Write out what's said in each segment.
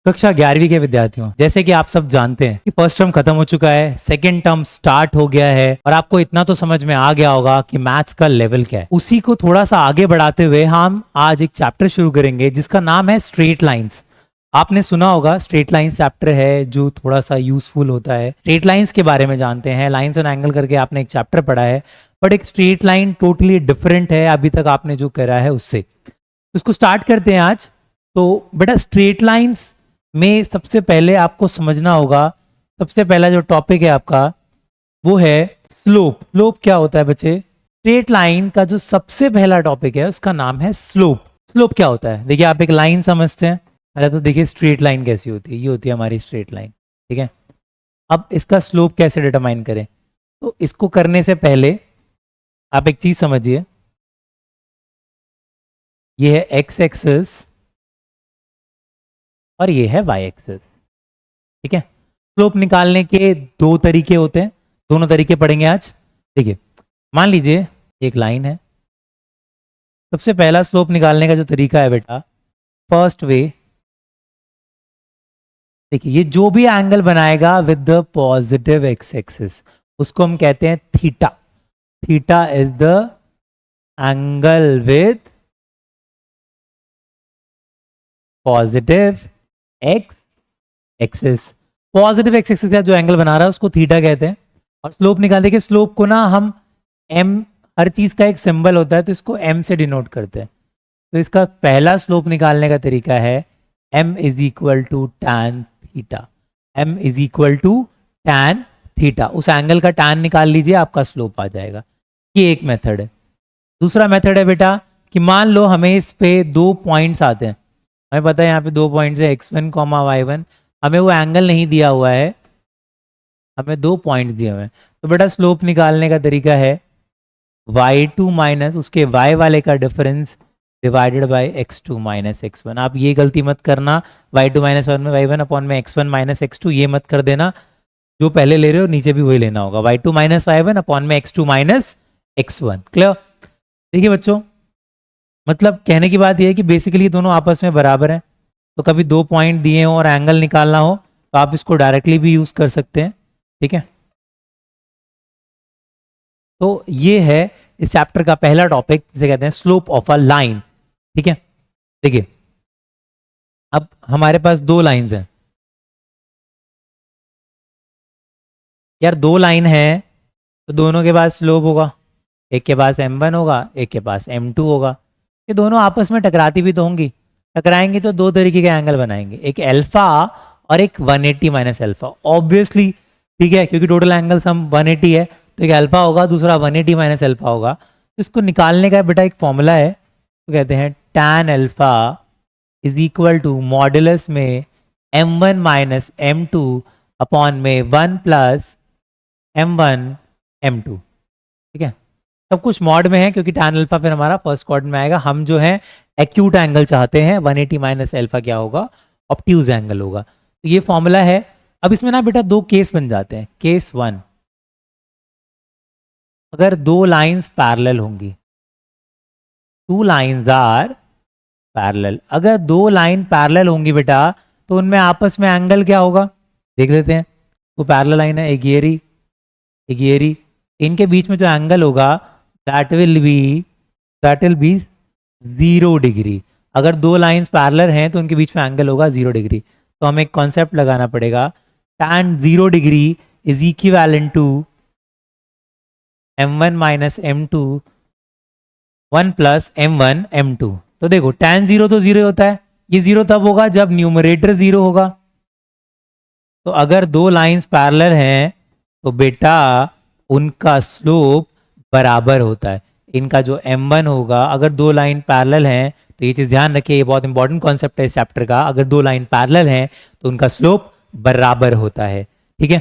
कक्षा 11वीं के विद्यार्थियों, जैसे कि आप सब जानते हैं कि फर्स्ट टर्म खत्म हो चुका है, सेकेंड टर्म स्टार्ट हो गया है और आपको इतना तो समझ में आ गया होगा कि मैथ्स का लेवल क्या है। उसी को थोड़ा सा आगे बढ़ाते हुए हम आज एक चैप्टर शुरू करेंगे जिसका नाम है स्ट्रेट लाइंस। आपने सुना होगा स्ट्रेट लाइंस चैप्टर है जो थोड़ा सा यूजफुल होता है। स्ट्रेट लाइंस के बारे में जानते हैं, लाइंस एंड एंगल करके आपने एक चैप्टर पढ़ा है, बट एक स्ट्रेट लाइन टोटली डिफरेंट है अभी तक आपने जो करा है उससे। उसको स्टार्ट करते हैं आज। तो बेटा स्ट्रेट लाइंस में सबसे पहले आपको समझना होगा, सबसे पहला जो टॉपिक है आपका वो है स्लोप। स्लोप क्या होता है बच्चे? स्ट्रेट लाइन का जो सबसे पहला टॉपिक है उसका नाम है स्लोप। स्लोप क्या होता है? देखिए आप एक लाइन समझते हैं, पहले तो देखिए स्ट्रेट लाइन कैसी होती है। ये होती है हमारी स्ट्रेट लाइन, ठीक है। अब इसका स्लोप कैसे डिटरमाइन करें? तो इसको करने से पहले आप एक चीज समझिए, ये है एक्स एक्सिस और ये है वाई एक्सिस, ठीक है। स्लोप निकालने के दो तरीके होते हैं, दोनों तरीके पढ़ेंगे आज। देखिए मान लीजिए एक लाइन है, सबसे पहला स्लोप निकालने का जो तरीका है बेटा, फर्स्ट वे, देखिए ये जो भी एंगल बनाएगा with the positive x axis उसको हम कहते हैं theta. Theta is the angle with positive x axis. Positive x axis का जो एंगल बना रहा है उसको थीटा कहते हैं। और स्लोप निकालने के, स्लोप को ना हम एम, हर चीज का एक सिंबल होता है तो इसको एम से डिनोट करते हैं। तो इसका पहला स्लोप निकालने का तरीका है m is equal to tan theta. M is equal to tan theta, उस एंगल का टैन निकाल लीजिए, आपका स्लोप आ जाएगा। ये एक मेथड है। दूसरा मेथड है बेटा कि मान लो हमें इस पे दो पॉइंट्स आते हैं, हमें पता है यहाँ पे दो पॉइंट्स है x1 कॉमा y1, हमें वो एंगल नहीं दिया हुआ है, हमें दो पॉइंट्स दिए हुए हैं। तो बेटा स्लोप निकालने का तरीका है y2 माइनस उसके y वाले का difference divided by x2 minus x1। आप ये गलती मत करना, y2 माइनस y1 अपॉन में x1 माइनस x2, ये मत कर देना। जो पहले ले रहे हो नीचे भी वही लेना होगा, y2 माइनस y1 अपॉन में x2 माइनस x1। क्लियर? देखिए बच्चों, मतलब कहने की बात यह है कि बेसिकली दोनों आपस में बराबर हैं। तो कभी दो पॉइंट दिए हो और एंगल निकालना हो तो आप इसको डायरेक्टली भी यूज कर सकते हैं, ठीक है। तो ये है इस चैप्टर का पहला टॉपिक, जिसे कहते हैं स्लोप ऑफ अ लाइन, ठीक है। देखिए अब हमारे पास दो लाइंस हैं यार, दो लाइन है तो दोनों के पास स्लोप होगा, एक के पास m1 होगा, एक के पास m2 होगा। ये दोनों आपस में टकराती भी तो होंगी, टकराएंगे तो दो तरीके के एंगल बनाएंगे, एक अल्फा और एक 180 माइनस अल्फा, ऑब्वियसली, ठीक है, क्योंकि टोटल एंगल सम 180 है तो एक अल्फा होगा, दूसरा 180 माइनस अल्फा होगा। तो इसको निकालने का बेटा एक फॉर्मूला है, तो कहते हैं tan alpha is equal to modulus में m1 माइनस m2 अपॉन में 1 प्लस m1 m2, ठीक है। सब कुछ मॉड में है क्योंकि tan अल्फा फिर हमारा फर्स्ट क्वाड्रेंट में आएगा। हम जो है एक्यूट एंगल चाहते हैं, 180 माइनस अल्फा क्या होगा? ऑब्ट्यूज एंगल होगा। तो ये फॉर्मूला है। अब इसमें ना बेटा दो केस बन जाते हैं। केस वन, अगर दो लाइंस पैरेलल होंगी, टू लाइंस आर पैरेलल, अगर दो लाइन पैरेलल होंगी बेटा तो उनमें आपस में एंगल क्या होगा देख लेते हैं। वो पैरेलल लाइन है, एक ये रही, एक ये रही, इनके बीच में जो एंगल होगा दैट विल बी 0 डिग्री। अगर दो लाइंस पैरेलल हैं तो उनके बीच में एंगल होगा 0 डिग्री। तो हमें एक कॉन्सेप्ट लगाना पड़ेगा, tan 0 degree is equivalent to m1 minus m2 1 plus m1 m2। तो देखो tan 0 तो 0 होता है, ये 0 तब होगा जब न्यूमरेटर 0 होगा। तो अगर दो लाइंस पैरेलल हैं तो बेटा उनका स्लोप बराबर होता है। इनका जो m1 होगा, अगर दो लाइन पैरेलल हैं तो ये चीज़ ध्यान रखिए, ये बहुत इंपॉर्टेंट कॉन्सेप्ट है इस चैप्टर का, अगर दो लाइन पैरेलल हैं तो उनका स्लोप बराबर होता है, ठीक है।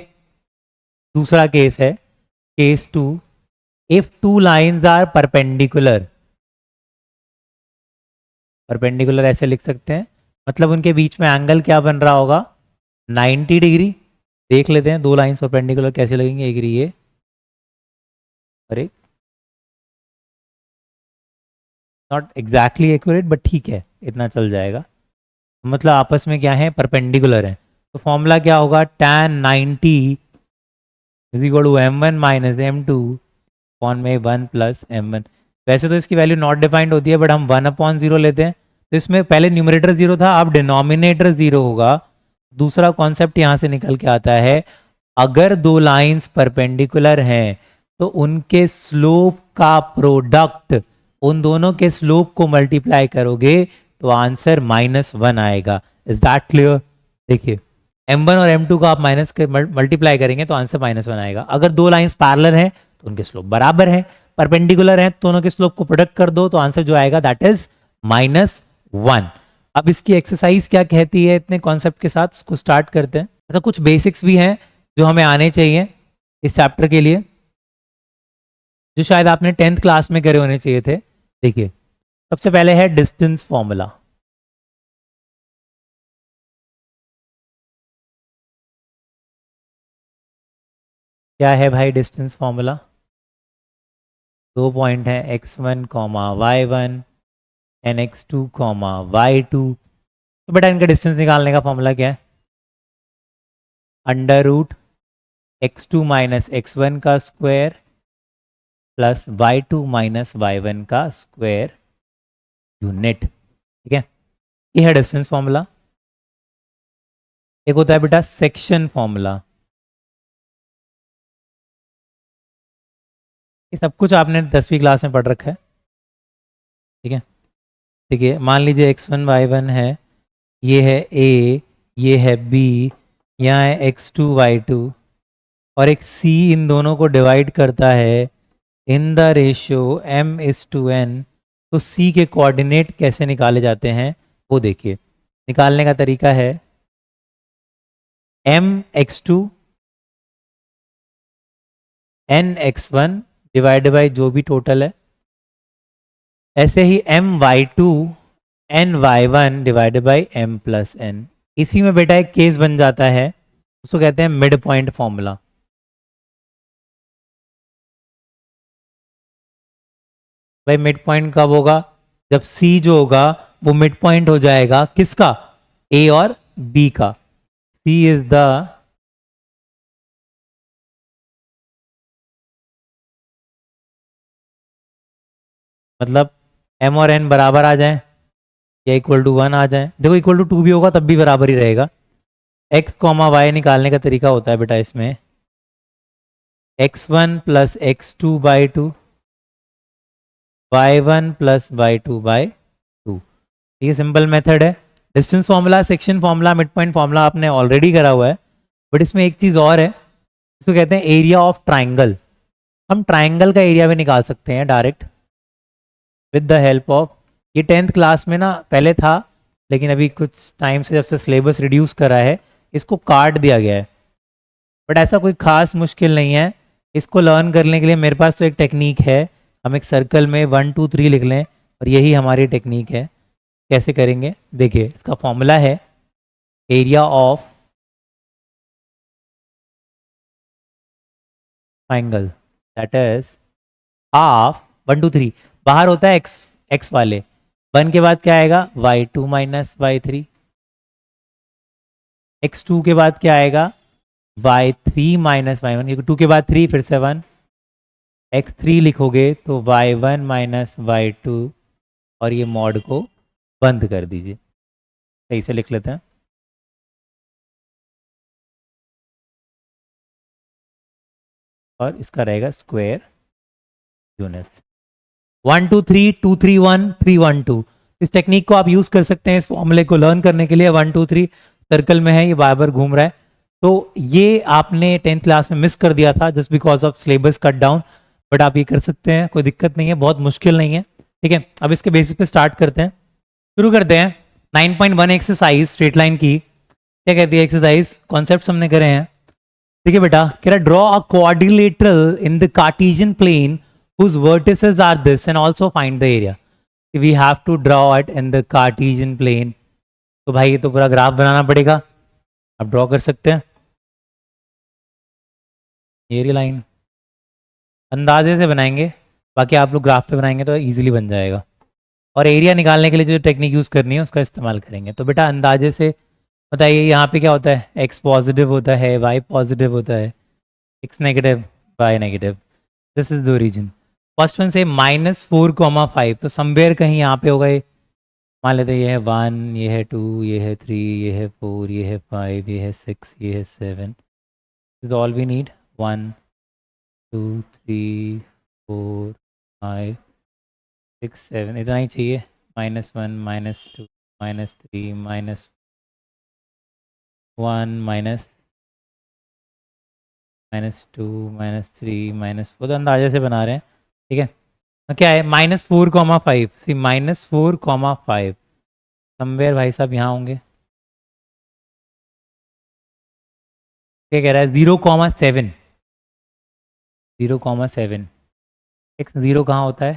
दूसरा केस है case two, if two lines are perpendicular. Perpendicular ऐसे लिख सकते हैं, मतलब उनके बीच में एंगल क्या बन रहा होगा? 90 डिग्री। देख लेते हैं दो लाइंस परपेंडिकुलर कैसे लगेंगे, एक ये और एक, नॉट एग्जैक्टली एक्यूरेट बट ठीक है, इतना चल जाएगा। मतलब आपस में क्या है, परपेंडिकुलर है। तो फॉर्मूला क्या होगा, tan 90 is equal to m1 minus m2 upon में 1 प्लस m1। वैसे तो इसकी वैल्यू नॉट डिफाइंड होती है, बट हम 1/0 लेते हैं। तो इसमें पहले न्यूमरेटर 0 था, अब डिनोमिनेटर 0 होगा। दूसरा कॉन्सेप्ट यहाँ से निकल के आता है, अगर दो लाइंस परपेंडिकुलर हैं तो उनके स्लोप का प्रोडक्ट, उन दोनों के स्लोप को मल्टीप्लाई करोगे तो आंसर -1 आएगा। Is that clear? देखिए, m1 और m2 को आप माइनस के मल्टीप्लाई करेंगे तो आंसर -1 आएगा। अगर दो लाइंस पैरेलल हैं तो उनके स्लोप बराबर हैं, परपेंडिकुलर हैं, दोनों के स्लोप को प्रोडक्ट कर दो तो आंसर जो आएगा दैट इज -1। अब इसकी एक्सरसाइज क्या कहती है, इतने कॉन्सेप्ट के साथ इसको स्टार्ट करते हैं। अच्छा, कुछ बेसिक्स भी हैं जो हमें आने चाहिए इस चैप्टर के लिए, जो शायद आपने 10th क्लास में करे होने चाहिए थे। देखिए, सबसे पहले है डिस्टेंस फॉर्मूला। क्या है भाई डिस्टेंस फॉर्मूला? दो पॉइंट है x1 comma y1 and x2 comma y2। तो बेटा इनका डिस्टेंस निकालने का फॉर्मूला क्या है? √x2 माइनस x1 का square plus y2 minus y1 का स्क्वायर यूनिट। ठीक है, ये है डिस्टेंस फॉर्मूला। एक होता है बेटा सेक्शन फॉर्मूला। ये सब कुछ आपने 10वीं क्लास में पढ़ रखा है। ठीक है, देखिए मान लीजिए x1 y1 है, ये है a, ये है b, यहाँ है x2 y2 और एक c इन दोनों को डिवाइड करता है इन द रेशियो m:n। तो c के कोऑर्डिनेट कैसे निकाले जाते हैं वो देखिए। निकालने का तरीका है m(x2) n(x1) डिवाइड बाई जो भी टोटल है, ऐसे ही m(y2) n(y1) divide by m+n। इसी में बेटा एक केस बन जाता है, उसको कहते हैं मिड पॉइंट फॉर्मूला। भाई मिड पॉइंट कब होगा? जब c जो होगा वो मिड पॉइंट हो जाएगा किसका? a और b का। c इज द मतलब m और n बराबर आ जाए या =1 आ जाए। देखो =2 भी होगा तब भी बराबर ही रहेगा। x कॉमा वाई निकालने का तरीका होता है बेटा इसमें x1 plus x2 by 2 y1 plus y2/2। ये सिंपल मेथड है। Distance formula, section formula, mid point formula आपने ऑलरेडी करा हुआ है, बट इसमें एक चीज़ और है, इसको कहते हैं एरिया ऑफ ट्राइंगल। हम ट्राइंगल का एरिया भी निकाल सकते हैं direct with the help of, ये 10th क्लास में ना पहले था, लेकिन अभी कुछ टाइम से जब से सिलेबस रिड्यूस करा है इसको काट दिया गया है। बट ऐसा कोई खास मुश्किल नहीं है, इसको लर्न करने के लिए मेरे पास तो एक टेक्निक है। हम एक सर्कल में 1 2 3 लिख लें और यही हमारी टेक्निक है। कैसे करेंगे देखिए, इसका फॉर्मूला है area of triangle that is half 1 2 3। बाहर होता है x वाले, 1 के बाद क्या आएगा y2 माइनस y3, x2 के बाद क्या आएगा y3 माइनस y1, क्योंकि 2 के बाद 3 फिर से 1, x3 लिखोगे तो y1 माइनस y2 और ये मॉड को बंद कर दीजिए। सही से लिख लेते हैं। और इसका रहेगा स्क्वायर यूनिट्स 1 2 3 2 3 1 3 1 2। इस टेक्निक को आप यूज कर सकते हैं इस फॉर्मूले को लर्न करने के लिए। 1 2 3 सर्कल में है, ये बार बार घूम रहा है, तो ये आपने 10th क्लास में मिस कर दिया था just because of syllabus cut down. But आप ये कर सकते हैं, कोई दिक्कत नहीं है, बहुत मुश्किल नहीं है। ठीक है, अब इसके बेसिस पे स्टार्ट करते हैं, शुरू करते हैं। 9.1 एक्सरसाइज स्ट्रेट लाइन की। क्या कहती है एक्सरसाइज? कॉन्सेप्ट हमने करे हैं। देखिए बेटा, कह रहा draw a quadrilateral in the Cartesian plane whose vertices are this and also find the area। we have to draw it in the Cartesian plane। तो भाई ये तो पूरा ग्राफ बनाना पड़ेगा, आप ड्रॉ कर सकते हैं। ये लाइन अंदाजे से बनाएंगे, बाकी आप लोग ग्राफ पे बनाएंगे तो इजीली बन जाएगा। और एरिया निकालने के लिए जो टेक्निक यूज़ करनी है उसका इस्तेमाल करेंगे। तो बेटा अंदाजे से बताइए यहाँ पे क्या होता है, एक्स पॉजिटिव होता है, वाई पॉजिटिव होता है, x negative, y negative. This is the origin. First one से -4,5, तो समवेयर कहीं यहाँ पे होगा ये। मान लेते हैं ये है 1, ये है 2, ये है 3, ये है 4, ये है 5, ये है 6, ये है 7। Is all we need. 1 2 3 4 5 6 7, इतना ही चाहिए। -1 -2 -3 -1 -2 -3 -4, तो अंदाजे से बना रहे हैं। ठीक है, तो क्या है -4,5, सी -4,5 समवेयर भाई साहब यहाँ होंगे। क्या कह रहा है 0,7, 0,7। एक्स 0 कहाँ होता है,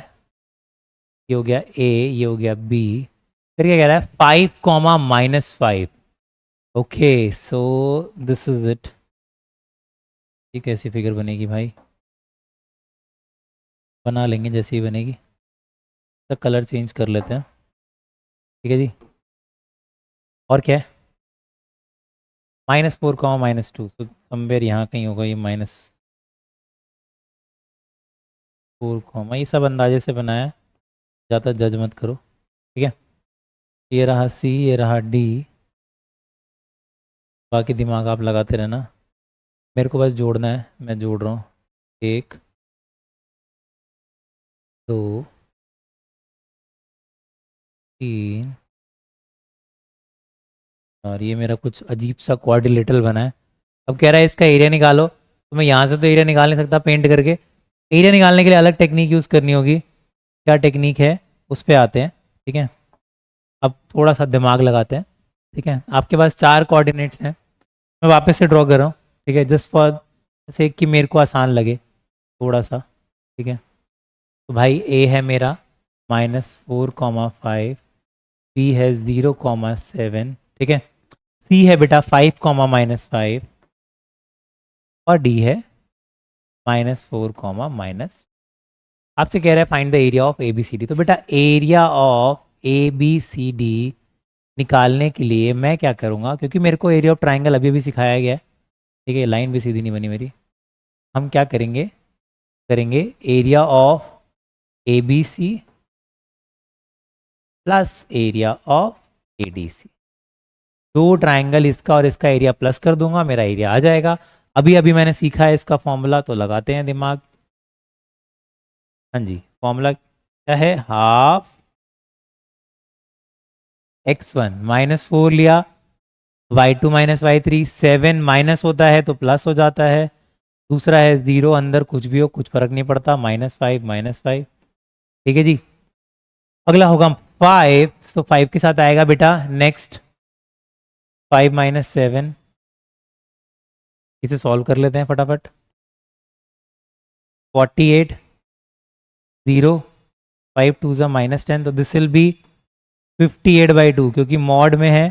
ये हो गया ए, ये हो गया बी। फिर क्या कह रहा है 5,-5। Okay so this is it. ये कैसी फिगर बनेगी भाई, बना लेंगे जैसी ही बनेगी। तो कलर चेंज कर लेते हैं। ठीक है जी, और क्या है -4,-2, तो समवेयर यहाँ कहीं होगा ये -4, ये सब अंदाजे से बनाया, ज़्यादा जज मत करो। ठीक है, ये रहा सी, ये रहा डी, बाकी दिमाग आप लगाते रहना। मेरे को बस जोड़ना है, मैं जोड़ रहा हूँ। 1 2 3, और ये मेरा कुछ अजीब सा क्वाड्रिलेटरल बना है। अब कह रहा है इसका एरिया निकालो, तो मैं यहाँ से तो एरिया निकाल नहीं सकता पेंट करके। एरिया निकालने के लिए अलग टेक्निक यूज़ करनी होगी। क्या टेक्निक है उस पर आते हैं। ठीक है, अब थोड़ा सा दिमाग लगाते हैं। ठीक है, आपके पास 4 कोऑर्डिनेट्स हैं, मैं वापस से ड्रॉ कर रहा हूँ। ठीक है, जस्ट फॉर से कि मेरे को आसान लगे थोड़ा सा। ठीक है, तो भाई ए है मेरा -4,5, बी है 0,7। ठीक है, सी है बेटा 5, -5, और डी है -4, आपसे कह रहा है find the area of A B C D. तो बेटा area of A B C D निकालने के लिए मैं क्या करूँगा, क्योंकि मेरे को एरिया ऑफ ट्राइंगल अभी भी सिखाया गया है। ठीक है, लाइन भी सीधी नहीं बनी मेरी। हम क्या करेंगे, करेंगे area of A B C plus area of A D C. दो ट्राइंगल इसका और इसका एरिया प्लस कर दूंगा, मेरा एरिया आ जाएगा। अभी अभी मैंने सीखा है इसका फॉर्मूला, तो लगाते हैं दिमाग। हाँ जी, फॉर्मूला क्या है, हाफ x1 -4 लिया, y2 -y3, 7 माइनस होता है तो प्लस हो जाता है। दूसरा है 0, अंदर कुछ भी हो कुछ फर्क नहीं पड़ता, -5 -5। ठीक है जी, अगला होगा 5, तो 5 के साथ आएगा बेटा नेक्स्ट 5 - 7। इसे सॉल्व कर लेते हैं फटाफट। 48, 0, 5 2 -10, तो दिस विल बी 58/2, क्योंकि मॉड में है,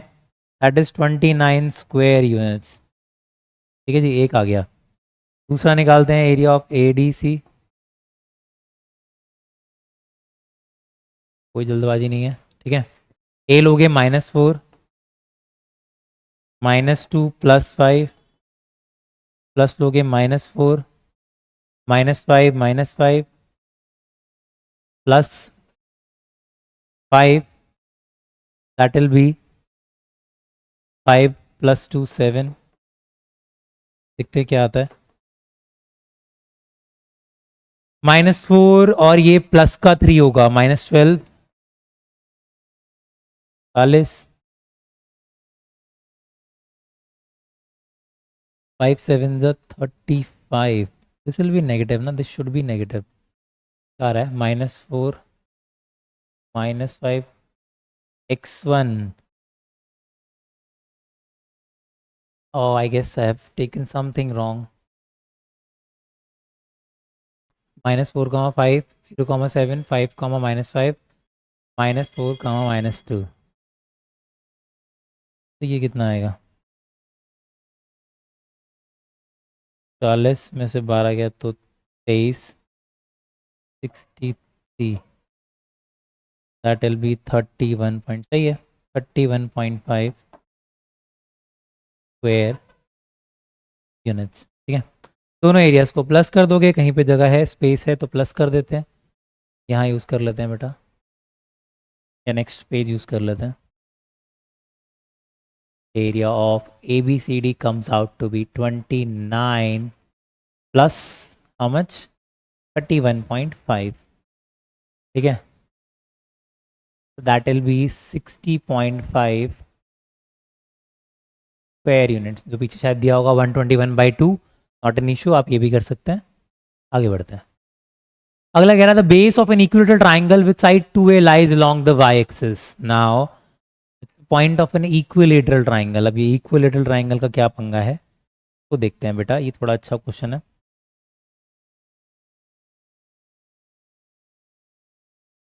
दैट इज 29 स्क्वायर यूनिट्स। ठीक है जी, एक आ गया। दूसरा निकालते हैं area of A D C. कोई जल्दबाजी नहीं है। ठीक है, ए लोगे -4, -2 +5, प्लस लोगे -4, -5 +5, दैट विल बी 5 + 2 7। देखते हैं क्या आता है। -4 और ये प्लस का 3 होगा, -12, 40, 5 7 35। दिस विल बी नेगेटिव ना, दिस शुड बी नेगेटिव। क्या आ रहा है, -4 -5 x1। Oh, I guess I have taken something wrong. -4, 5, 0, 7, 5, -5, -4, -2। तो ये कितना आएगा, 40 में से 12 गया तो 23, 63। दैट विल बी 31 पॉइंट, सही है, 31.5 स्क्वायर यूनिट्स। ठीक है, दोनों एरियाज को प्लस कर दोगे, कहीं पे जगह है स्पेस है तो प्लस कर देते हैं, यहाँ यूज़ कर लेते हैं बेटा, या नेक्स्ट पेज यूज़ कर लेते हैं। Area of A B C D comes out to be 29 plus how much, 31.5। ठीक है, that will be 60.5 square units, जो पीछे शायद दिया होगा 121/2, नॉट एन इशू, आप ये भी कर सकते हैं। आगे बढ़ते हैं। अगला कह रहा था base of N equilateral triangle with side 2a lies along the y axis. Now it's point of N equilateral triangle. अब ये इक्विलेटरल ट्राइंगल का क्या पंगा है तो देखते हैं बेटा, ये थोड़ा अच्छा क्वेश्चन है।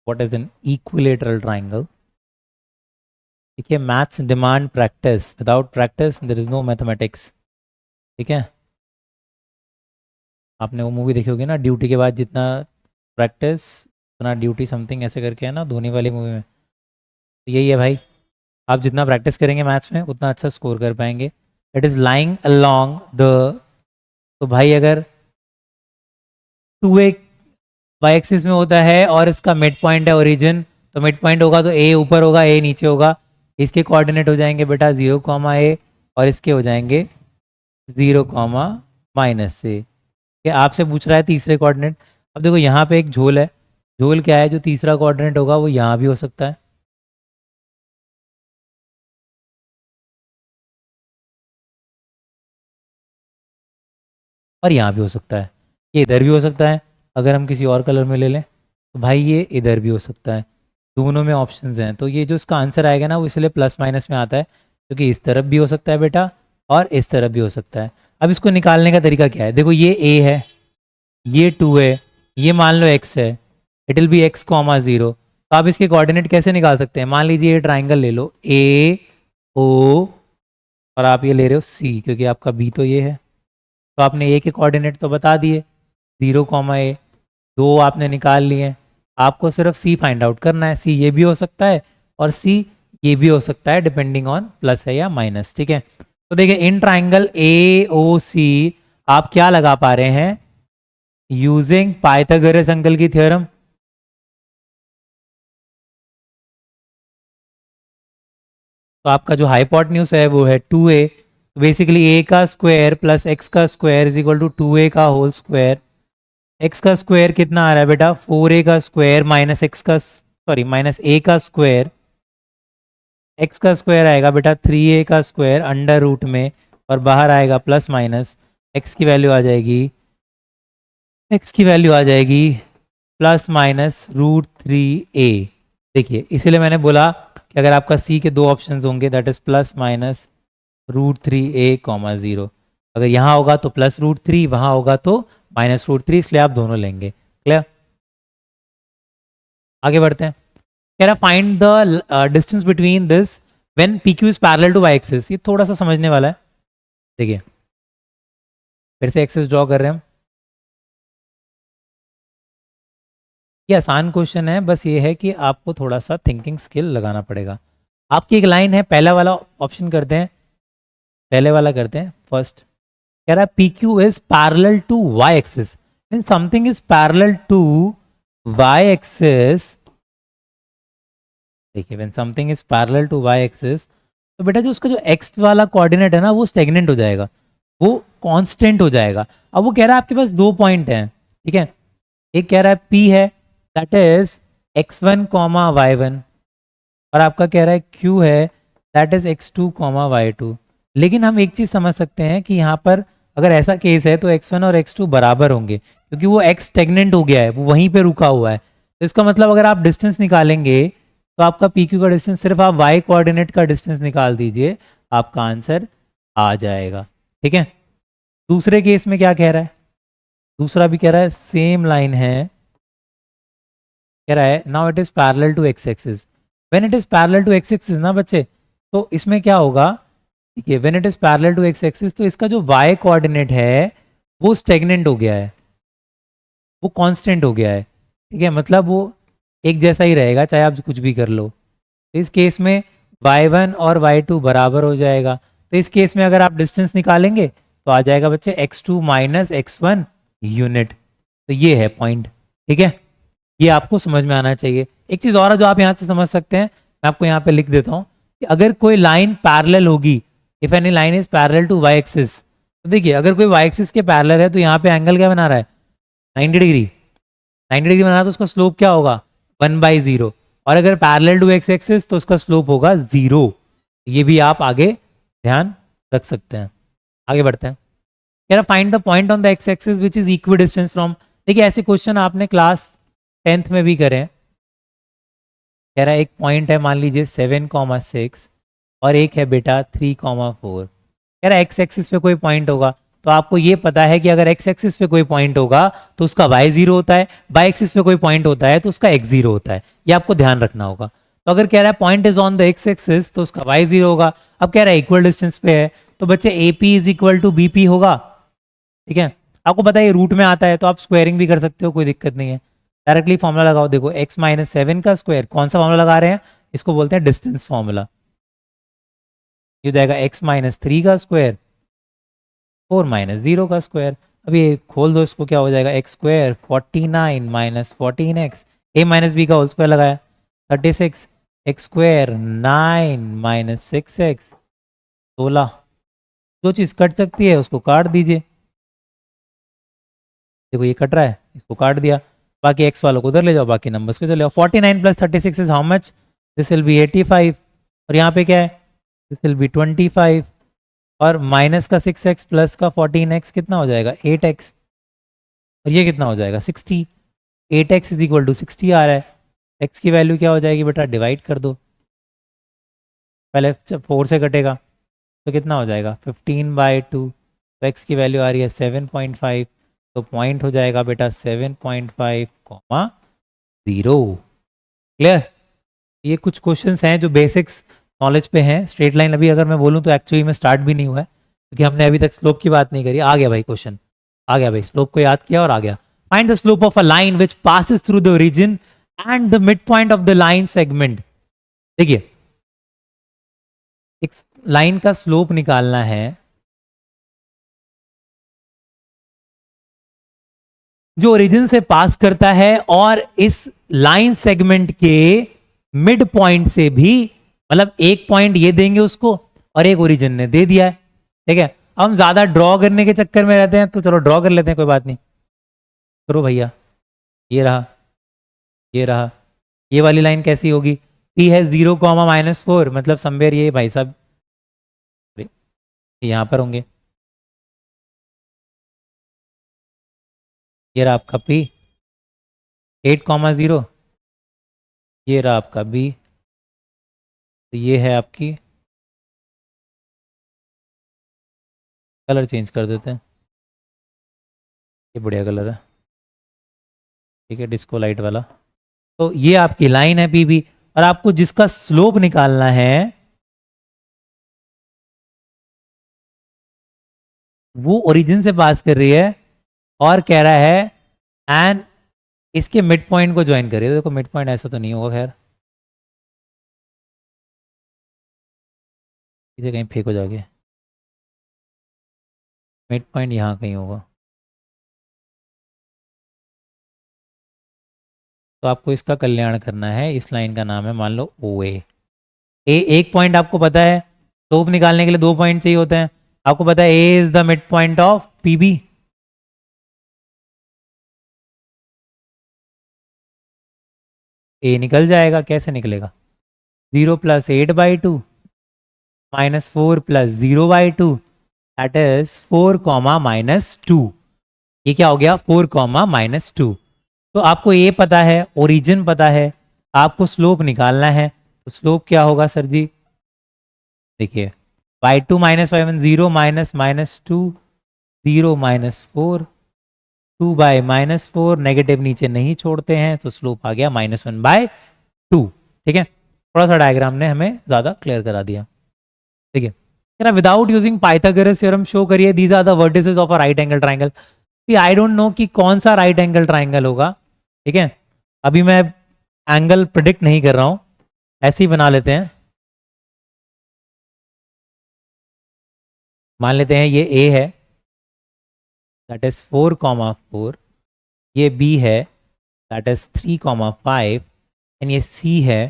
What is an equilateral triangle? देखिए, maths demand practice, without practice there is no mathematics. ठीक है, आपने वो मूवी देखी होगी ना, ड्यूटी के बाद जितना प्रैक्टिस उतना ड्यूटी, समथिंग ऐसे करके है ना, धोनी वाली मूवी में। तो यही है भाई, आप जितना प्रैक्टिस करेंगे मैथ्स में उतना अच्छा स्कोर कर पाएंगे। It is lying along the, तो भाई अगर 2a वाई एक्सिस में होता है और इसका मिड पॉइंट है ओरिजिन, तो मिड पॉइंट होगा तो ए ऊपर होगा ए नीचे होगा। इसके कोऑर्डिनेट हो जाएंगे बेटा 0, a और इसके हो जाएंगे 0, -a। कि आपसे पूछ रहा है तीसरे कोऑर्डिनेट। अब देखो यहाँ पे एक झोल है, झोल क्या है, जो तीसरा कोऑर्डिनेट होगा वो यहाँ भी हो सकता है, और यहाँ भी हो सकता है, ये इधर भी हो सकता है। अगर हम किसी और कलर में ले लें तो भाई ये इधर भी हो सकता है। दोनों में ऑप्शंस हैं, तो ये जो इसका आंसर आएगा ना वो इसलिए प्लस माइनस में आता है, क्योंकि इस तरफ भी हो सकता है बेटा और इस तरफ भी हो सकता है। अब इसको निकालने का तरीका क्या है? देखो ये a है, ये 2 है, ये मान लो x है, इट विल बी x, 0। तो आप इसके कोऑर्डिनेट कैसे निकाल सकते हैं? मान लीजिए ये ट्राइंगल ले लो a o, और आप ये ले रहे हो c, क्योंकि आपका b तो ये है। तो आपने a के कोऑर्डिनेट तो बता दिए, 0, a, 2 आपने निकाल लिए। आपको सिर्फ c फाइंड आउट करना है। c ये भी हो सकता है और c ये भी हो सकता है, डिपेंडिंग ऑन प्लस है या माइनस। ठीक है, तो देखिए इन ट्राइंगल ए ओ सी आप क्या लगा पा रहे हैं? यूजिंग पाइथागोरस अंकल की थ्योरम। तो आपका जो हाइपोटेन्यूज है वो है 2a, बेसिकली a का स्क्वायर प्लस x का square is equal to 2a का होल स्क्वायर। x का स्क्वायर कितना आ रहा है बेटा? 4a का स्क्वायर माइनस x का, सॉरी माइनस a का स्क्वायर, x का स्क्वायर आएगा बेटा 3a का स्क्वायर अंडर रूट में, और बाहर आएगा प्लस माइनस, x की वैल्यू आ जाएगी, x की वैल्यू आ जाएगी प्लस माइनस √3a। देखिए इसीलिए मैंने बोला कि अगर आपका c के दो ऑप्शंस होंगे, that is plus minus √3a, 0। अगर यहाँ होगा तो प्लस √3, वहाँ होगा तो माइनस √3, इसलिए आप दोनों लेंगे। क्लियर? आगे बढ़ते हैं। कह रहा find the distance between this when PQ is parallel to y axis. ये थोड़ा सा समझने वाला है। देखिए फिर से एक्सिस ड्रॉ कर रहे हैं हम। ये आसान क्वेश्चन है, बस ये है कि आपको थोड़ा सा थिंकिंग स्किल लगाना पड़ेगा। आपकी एक लाइन है, पहला वाला ऑप्शन करते हैं, पहले वाला करते हैं फर्स्ट। कह रहा है PQ is parallel to y axis, when something is parallel to y axis. देखिए when something is parallel to y axis, तो बेटा जो उसका जो x वाला कोऑर्डिनेट है ना वो स्टेगनेंट हो जाएगा, वो कांस्टेंट हो जाएगा। अब वो कह रहा है आपके पास दो पॉइंट हैं, ठीक है, एक कह रहा है P है दैट इज x1, y1, और आपका कह रहा है Q है दैट इज x2, y2। लेकिन हम एक चीज समझ सकते हैं कि यहाँ पर अगर ऐसा केस है तो x1 और x2 बराबर होंगे, क्योंकि वो x स्टेगनेंट हो गया है, वो वहीं पे रुका हुआ है। तो इसका मतलब अगर आप डिस्टेंस निकालेंगे तो आपका PQ का डिस्टेंस, सिर्फ आप y कोऑर्डिनेट का डिस्टेंस निकाल दीजिए, आपका आंसर आ जाएगा। ठीक है, दूसरे केस में क्या कह रहा है? दूसरा भी कह रहा है सेम लाइन है, कह रहा है now it is parallel to x axis. When it is parallel to x axis ना बच्चे, तो इसमें क्या होगा? ठीक है, when it is parallel to x axis, तो इसका जो y कोऑर्डिनेट है वो स्टेगनेंट हो गया है, वो कांस्टेंट हो गया है। ठीक है, मतलब वो एक जैसा ही रहेगा चाहे आप कुछ भी कर लो। तो इस केस में y1 और y2 बराबर हो जाएगा। तो इस केस में अगर आप डिस्टेंस निकालेंगे तो आ जाएगा बच्चे x2 माइनस x1 यूनिट। तो ये है पॉइंट, ठीक है, ये आपको समझ में आना चाहिए। एक चीज और है जो आप यहाँ से समझ सकते हैं, मैं आपको यहाँ पे लिख देता हूँ कि अगर कोई लाइन पैरेलल होगी, if any line is parallel to y axis, तो देखिए अगर कोई y एक्सिस के पैरेलल है तो यहाँ पे एंगल क्या बना रहा है 90 डिग्री, 90 डिग्री बना रहा है, तो उसका स्लोप क्या होगा 1/0। और अगर पैरेलल टू x एक्सिस तो उसका स्लोप होगा 0। ये भी आप आगे ध्यान रख सकते हैं। आगे बढ़ते हैं। कह रहा find the point on the x axis which is equi distance from, देखिए ऐसे क्वेश्चन आपने क्लास 10th में भी करे हैं। कह रहा एक पॉइंट है मान लीजिए 7,6 और एक है बेटा 3,4। कह रहा एक्स एक्सिस पे कोई पॉइंट होगा, तो आपको ये पता है कि अगर एक्स एक्सिस पे कोई पॉइंट होगा तो उसका वाई जीरो होता है, वाई एक्सिस पे कोई पॉइंट होता है तो उसका एक्स जीरो होता है। ये आपको ध्यान रखना होगा। तो अगर कह रहा है point is on the x axis तो उसका वाई जीरो होगा। अब कह रहा है इक्वल डिस्टेंस पे है, तो बच्चे A P is equal to B P होगा, ठीक है। आपको पता है ये रूट में आता है तो आप स्क्वायरिंग भी कर सकते हो, कोई दिक्कत नहीं है। डायरेक्टली फॉर्मूला लगाओ, देखो x माइनस 7 का स्क्वायर, कौन सा फॉर्मूला लगा रहे हैं, इसको बोलते हैं डिस्टेंस फॉर्मूला। ये हो जाएगा x माइनस 3 का स्क्वायर 4 माइनस 0 का स्क्वायर। अब ये खोल दो इसको, क्या हो जाएगा x square 49 minus 14x, a minus b का होल स्क्वायर लगाया 36, एक्स स्क्वायर 9 माइनस 6x 16। जो चीज़ कट सकती है उसको काट दीजिए, देखो ये कट रहा है इसको काट दिया, बाकी x वालों को उधर ले जाओ, बाकी नंबर्स को इधर ले जाओ। 49 plus 36 is how much, this will be 85, और यहाँ पे क्या है दिस विल बी 25, और माइनस का 6x प्लस का 14x कितना हो जाएगा 8x, और ये कितना हो जाएगा 60। 8x इज इक्वल टू 60 आ रहा है। x की वैल्यू क्या हो जाएगी बेटा, डिवाइड कर दो, पहले 4 से कटेगा तो कितना हो जाएगा 15/2, तो x की वैल्यू आ रही है 7.5, तो पॉइंट हो जाएगा बेटा 7.5, 0। क्लियर। ये कुछ क्वेश्चंस हैं जो बेसिक्स नॉलेज पे हैं। स्ट्रेट लाइन अभी अगर मैं बोलूँ तो एक्चुअली में स्टार्ट भी नहीं हुआ है, क्योंकि हमने अभी तक स्लोप की बात नहीं करी। आ गया भाई क्वेश्चन, आ गया भाई, स्लोप को याद किया और आ गया। Find the slope of a line which passes through the origin and the mid point of the line segment. देखिए एक लाइन का स्लोप निकालना है जो ओरिजिन से पास करता है और इस लाइन सेगमेंट के मिड पॉइंट से भी, मतलब एक पॉइंट ये देंगे उसको और एक ओरिजिन ने दे दिया है, ठीक है। हम ज्यादा ड्रॉ करने के चक्कर में रहते हैं, तो चलो ड्रॉ कर लेते हैं, कोई बात नहीं, करो भैया। ये रहा, ये रहा, ये वाली लाइन कैसी होगी, P है 0,-4, मतलब समवेयर ये भाई साहब यहाँ पर होंगे। ये रहा आपका P 8,0, ये रहा आपका B, तो ये है आपकी, कलर चेंज कर देते हैं, ये बढ़िया कलर है, ठीक है, डिस्को लाइट वाला। तो ये आपकी लाइन है PB, और आपको जिसका स्लोप निकालना है वो ओरिजिन से पास कर रही है और कह रहा है एंड इसके मिड पॉइंट को ज्वाइन करिए। देखो मिड पॉइंट ऐसा तो नहीं होगा, खैर इसे कहीं फेंको जाके, मिड पॉइंट यहाँ कहीं होगा। तो आपको इसका कल्याण करना है, इस लाइन का नाम है मान लो OA। एक पॉइंट आपको पता है, स्लोप निकालने के लिए 2 पॉइंट चाहिए होते हैं। आपको पता है A is the mid point of PB, A निकल जाएगा, कैसे निकलेगा 0 + 8/2 -4 + 0/2 दैट इज 4, -2। ये क्या हो गया 4, -2। तो आपको ये पता है, ओरिजिन पता है, आपको स्लोप निकालना है, तो स्लोप क्या होगा सर जी, देखिए y2 - y1 0 -2 0 -4 2/-4, नेगेटिव नीचे नहीं छोड़ते हैं तो स्लोप आ गया -1/2, ठीक है। थोड़ा सा डायग्राम ने हमें ज्यादा क्लियर करा दिया, ठीक है। Without using Pythagoras theorem show करिए these are the vertices of a right angle triangle. I don't know कि कौन सा राइट एंगल ट्राइंगल होगा, ठीक है। अभी मैं एंगल प्रिडिक्ट नहीं कर रहा हूं, ऐसे ही बना लेते हैं। मान लेते हैं ये ए है, दैट इज 4,4, ये बी है, दैट इज 3,5, एंड ये सी है,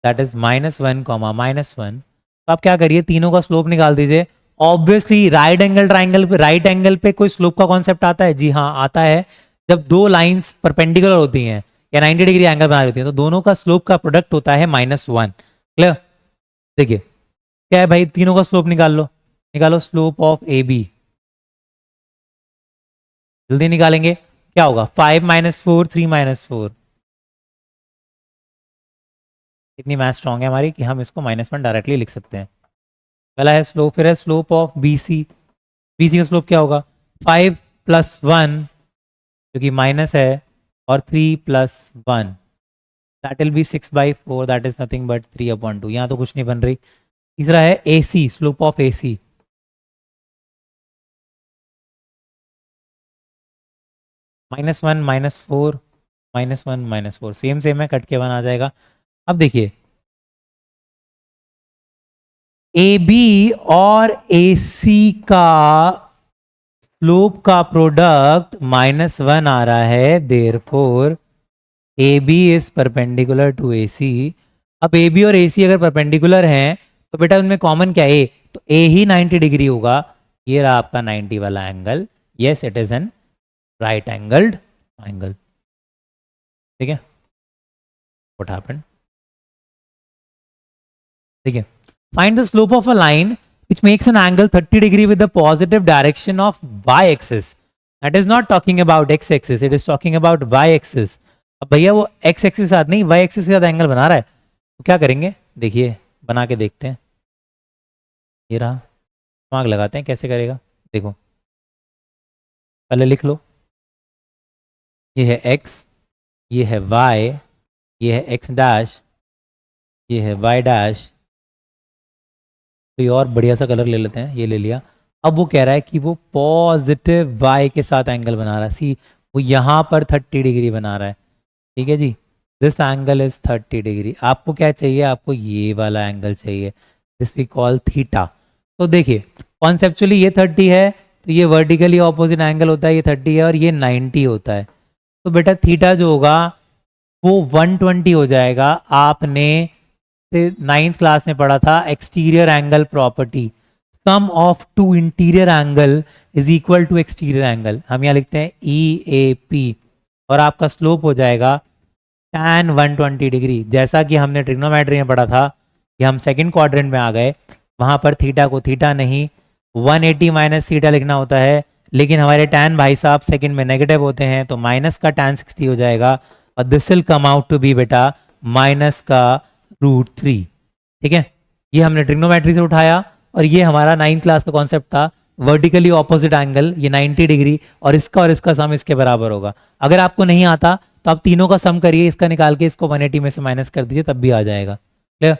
दैट इज -1, -1। तो आप क्या करिए, तीनों का स्लोप निकाल दीजिए। ऑब्वियसली राइट एंगल ट्राइंगल पे, राइट एंगल पे कोई स्लोप का कॉन्सेप्ट आता है? जी हाँ आता है। जब दो लाइंस परपेंडिकुलर होती हैं या 90 डिग्री एंगल बना रही होती हैं तो दोनों का स्लोप का प्रोडक्ट होता है -1। क्लियर? देखिए क्या है भाई, तीनों का स्लोप निकाल लो, निकालो स्लोप ऑफ ए बी। जल्दी निकालेंगे, क्या होगा? 5 - 4, 3 - 4। इतनी मैथ स्ट्रॉन्ग है हमारी कि हम इसको -1 डायरेक्टली लिख सकते हैं। पहला है स्लोप, फिर है slope of B C. B C का स्लोप क्या होगा? 5 + 1 जो कि माइनस है, और 3 + 1 that will be 6/4, that is nothing but 3/2। यहाँ तो कुछ नहीं बन रही। तीसरा है A C, slope of A C. -1 -4 -1 -4, same same है, कट के 1 आ जाएगा। अब देखिए ए बी और ए सी का स्लोप का प्रोडक्ट -1 आ रहा है, therefore A B is perpendicular to A C. अब ए बी और ए सी अगर परपेंडिकुलर हैं तो बेटा उनमें कॉमन क्या है? तो ए ही 90 डिग्री होगा। ये रहा आपका 90 वाला angle. Yes it is an right angled angle. ठीक है, व्हाट हैपेंड? ठीक है, find the slope of a line which makes an angle 30 degree with the positive direction of y axis. That is not talking about x axis, it is talking about y axis. अब भैया वो x axis के साथ नहीं, y axis के साथ angle बना रहा है, तो क्या करेंगे? देखिए बना के देखते हैं। ये रहा, दिमाग लगाते हैं कैसे करेगा। देखो पहले लिख लो, ये है x, ये है y, ये है x डैश, ये है y डैश। कोई और बढ़िया सा कलर ले लेते हैं, ये ले लिया। अब वो कह रहा है कि वो पॉजिटिव y के साथ एंगल बना रहा है। सी, वो यहाँ पर 30 डिग्री बना रहा है। ठीक है जी, दिस एंगल इज 30 डिग्री। आपको क्या चाहिए? आपको ये वाला एंगल चाहिए, दिस वी कॉल थीटा। तो देखिए कॉन्सेप्चुअली ये 30 है, तो ये वर्टिकली ऑपोजिट एंगल होता है, ये 30 है और ये 90 होता है। तो बेटा थीटा जो होगा वो 120 हो जाएगा। आपने 9th क्लास में पढ़ा था exterior angle property, sum of two interior angle is equal to exterior angle. हम यहाँ लिखते हैं ई ए पी, और आपका स्लोप हो जाएगा tan 120 डिग्री। जैसा कि हमने ट्रिग्नोमेट्री में पढ़ा था कि हम सेकंड क्वाड्रेंट में आ गए, वहाँ पर थीटा को थीटा नहीं 180 माइनस थीटा लिखना होता है, लेकिन हमारे tan भाई साहब सेकंड में नेगेटिव होते हैं, तो माइनस का tan 60 हो जाएगा, और this will come out to be बेटा माइनस का √3। ठीक है, ये हमने ट्रिग्नोमेट्री से उठाया, और ये हमारा 9th क्लास का कॉन्सेप्ट था वर्टिकली ऑपोजिट एंगल, ये 90 डिग्री, और इसका सम इसके बराबर होगा। अगर आपको नहीं आता तो आप तीनों का सम करिए, इसका निकाल के इसको 180 में से माइनस कर दीजिए, तब भी आ जाएगा। Clear?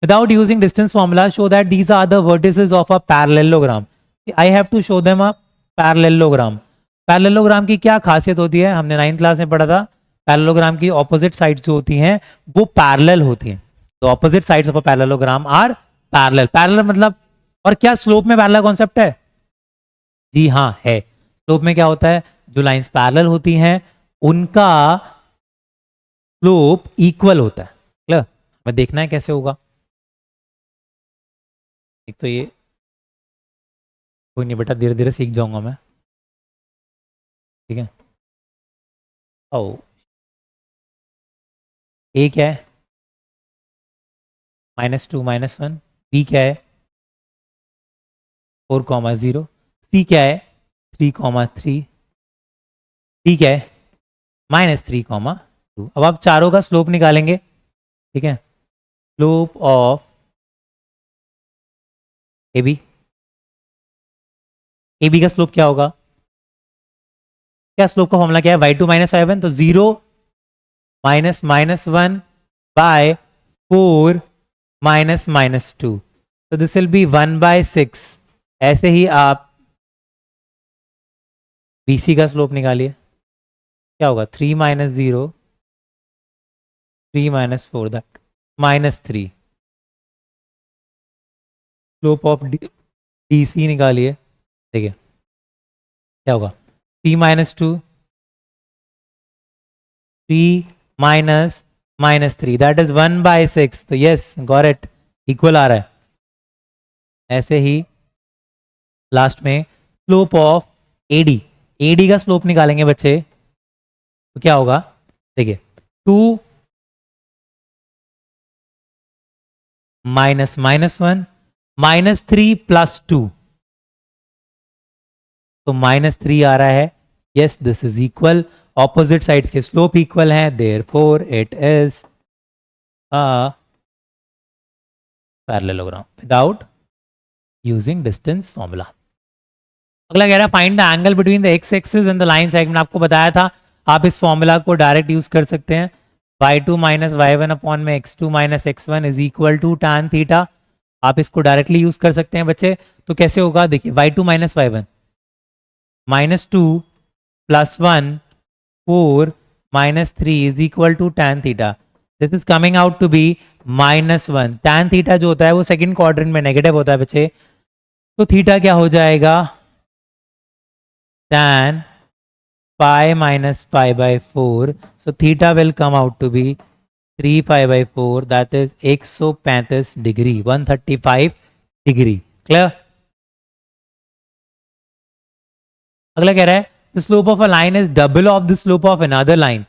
Without using distance formula, show that these are the vertices of a parallelogram. I have to show them a parallelogram. Parallelogram की क्या खासियत होती है? हमने 9th क्लास में पढ़ा था, पैरेललोग्राम की ऑपोजिट साइड्स जो होती हैं वो पैरेलल होती हैं। तो opposite sides of a parallelogram are parallel. Parallel मतलब, और क्या स्लोप में पैरेलल कॉन्सेप्ट है? जी हाँ है। स्लोप में क्या होता है? जो लाइंस पैरेलल होती हैं उनका स्लोप इक्वल होता है। क्लियर? हमें देखना है कैसे होगा। एक तो ये कोई नहीं बेटा, धीरे धीरे सीख जाऊंगा मैं। ठीक है, ओ ए क्या है? -2 -1। बी क्या है? 4,0। सी क्या है? 3,3। डी क्या है? -3,2। अब आप चारों का स्लोप निकालेंगे। ठीक है, slope of A B, A B का स्लोप क्या होगा? क्या स्लोप का फॉर्मूला क्या है? y2 - y1, तो 0 -1 बाय 4 -2, तो दिस विल बी 1/6। ऐसे ही आप BC का स्लोप निकालिए। क्या होगा 3 minus 0 3 minus 4 that -3। Slope of D C निकालिए। देखिए क्या होगा 3 - 2 3 माइनस -3 दैट इज 1/6। तो यस गॉट इट, इक्वल आ रहा है। ऐसे ही लास्ट में स्लोप ऑफ एडी, एडी का स्लोप निकालेंगे बच्चे तो क्या होगा देखिए 2 माइनस -1 -3 + 2 तो -3 आ रहा है। Yes this is equal, opposite sides के स्लोप इक्वल हैं, therefore it is a parallelogram without using distance formula. अगला कह रहा है find the angle between the x axis and the line segment. आपको बताया था आप इस फॉर्मूला को डायरेक्ट यूज कर सकते हैं। y2 माइनस y1 अपॉन में x2 minus x1 is equal to tan theta. आप इसको डायरेक्टली यूज कर सकते हैं बच्चे। तो कैसे होगा देखिए y2 minus y1 -2 + 1 4 -3 is equal to tan theta. This is coming out to be -1। tan theta जो होता है वो सेकंड क्वाड्रेंट में नेगेटिव होता है बच्चे। तो थीटा क्या हो जाएगा tan pi minus pi by 4. So theta will come out to be 3 pi by 4, that is 135 degree, 135 degree. Clear. अगला कह रहा है the slope of a line is double of the slope of another line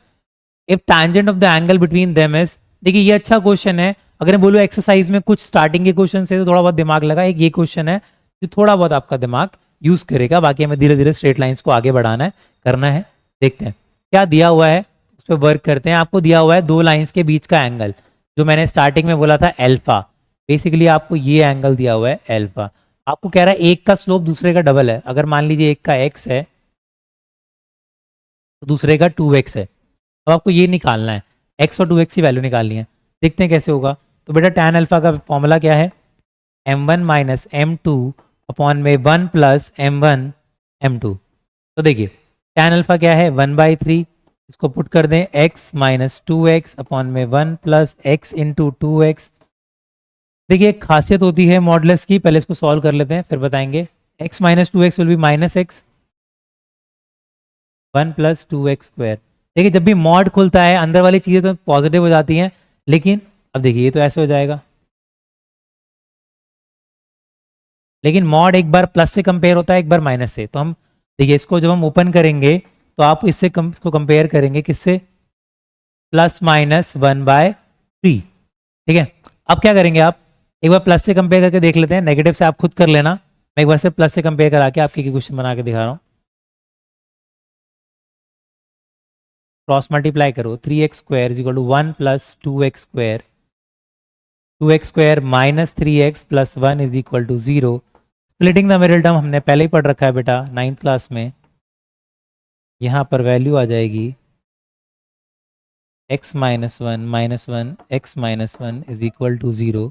if tangent of the angle between them is। देखिए ये अच्छा question है। अगर मैं बोलूँ एक्सरसाइज में कुछ स्टार्टिंग के क्वेश्चन से तो थोड़ा बहुत दिमाग लगा, एक ये क्वेश्चन है जो थोड़ा बहुत आपका दिमाग यूज करेगा, बाकी हमें धीरे धीरे स्ट्रेट लाइंस को आगे बढ़ाना है, करना है। देखते हैं क्या दिया हुआ है, उस पर वर्क करते हैं। आपको दिया हुआ है दो लाइंस के बीच का एंगल, जो मैंने स्टार्टिंग में बोला था एल्फा। बेसिकली आपको ये एंगल दिया हुआ है एल्फा। आपको कह रहा है एक का स्लोप दूसरे का डबल है। अगर मान लीजिए एक का एक्स है तो दूसरे का 2x है। अब आपको ये निकालना है, x और 2x की वैल्यू निकालनी है। देखते हैं कैसे होगा। तो बेटा tan अल्फा का फॉर्मूला क्या है, m1 माइनस m2 अपॉन में 1 प्लस m1 m2। तो देखिए tan अल्फा क्या है 1/3, इसको पुट कर दें x माइनस 2x अपॉन में 1 प्लस x इंटू 2x। देखिए एक खासियत होती है मॉडुलस की, पहले इसको सॉल्व कर लेते हैं फिर बताएंगे। x minus 2x will be -x 1 plus 2x square. देखिए जब भी मॉड खुलता है अंदर वाली चीज़ें तो पॉजिटिव हो जाती हैं, लेकिन अब देखिए ये तो ऐसे हो जाएगा, लेकिन मॉड एक बार प्लस से कंपेयर होता है एक बार माइनस से। तो हम देखिए इसको जब हम ओपन करेंगे तो आप इससे इसको कंपेयर करेंगे किससे, +-1/3। ठीक है। अब क्या करेंगे आप एक बार प्लस से कंपेयर करके देख लेते हैं, नेगेटिव से आप खुद कर लेना, मैं एक बार से प्लस से कंपेयर करा के आपके क्वेश्चन बना के दिखा रहा हूँ। क्रॉस मल्टीप्लाई करो 3x square is equal to 1 plus 2x square, 2x square minus 3x plus 1 is equal to 0। Splitting the middle term हमने पहले ही पढ़ रखा है बेटा 9th क्लास में। यहाँ पर वैल्यू आ जाएगी x minus 1 x minus 1 is equal to 0,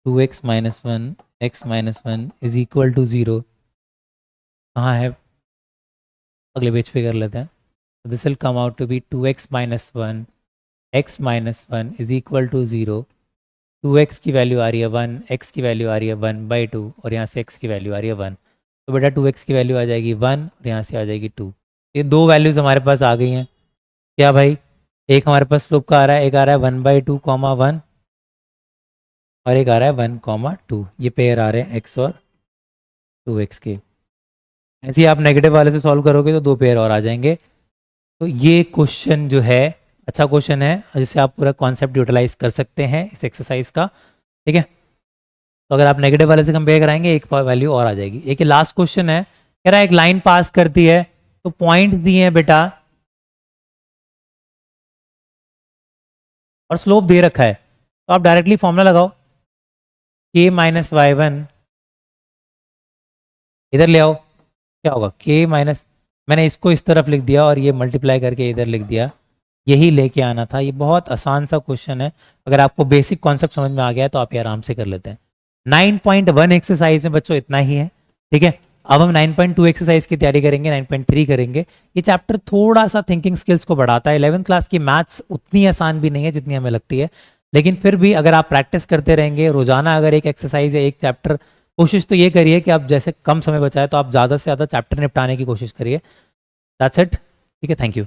2x minus 1 x minus 1 is equal to 0। कहाँ है, अगले पेज पे कर लेते हैं। This will come out to be 2x minus 1 x minus 1 is equal to 0। 2x की वैल्यू आ रही है 1, x की वैल्यू आ रही है 1/2 और यहाँ से x की वैल्यू आ रही है 1। तो बेटा 2x की वैल्यू आ जाएगी 1 और यहाँ से आ जाएगी 2। ये दो वैल्यूज़ हमारे पास आ गई हैं। क्या भाई, एक हमारे पास स्लोप का आ रहा है, एक आ रहा है 1/2 1 और एक आ रहा है 1 2। ये पेयर आ रहे हैं x और 2x के। ऐसे ही आप नेगेटिव वाले से सॉल्व करोगे तो दो पेयर और आ जाएंगे। तो ये क्वेश्चन जो है अच्छा क्वेश्चन है जिससे आप पूरा कॉन्सेप्ट यूटिलाइज कर सकते हैं इस एक्सरसाइज का। ठीक है। तो अगर आप नेगेटिव वाले से कंपेयर कराएंगे एक वैल्यू और आ जाएगी। एक लास्ट क्वेश्चन है, कह रहा है एक लाइन पास करती है तो पॉइंट दिए हैं बेटा और स्लोप दे रखा है, तो आप डायरेक्टली फॉर्मूला लगाओ k माइनस y1 इधर ले आओ। क्या होगा k माइनस, मैंने इसको इस तरफ लिख दिया और ये मल्टीप्लाई करके इधर लिख दिया, यही लेके आना था। ये बहुत आसान सा क्वेश्चन है, अगर आपको बेसिक कॉन्सेप्ट समझ में आ गया है तो आप ये आराम से कर लेते हैं। 9.1 एक्सरसाइज में बच्चों इतना ही है। ठीक है। अब हम 9.2 एक्सरसाइज की तैयारी करेंगे, 9.3 करेंगे। ये चैप्टर थोड़ा सा थिंकिंग स्किल्स को बढ़ाता है। 11th क्लास की मैथ्स उतनी आसान भी नहीं है जितनी हमें लगती है, लेकिन फिर भी अगर आप प्रैक्टिस करते रहेंगे रोजाना, अगर एक एक्सरसाइज या एक चैप्टर, कोशिश तो ये करिए कि आप जैसे कम समय बचाए तो आप ज़्यादा से ज़्यादा चैप्टर निपटाने की कोशिश करिए। That's it. ठीक है, थैंक यू।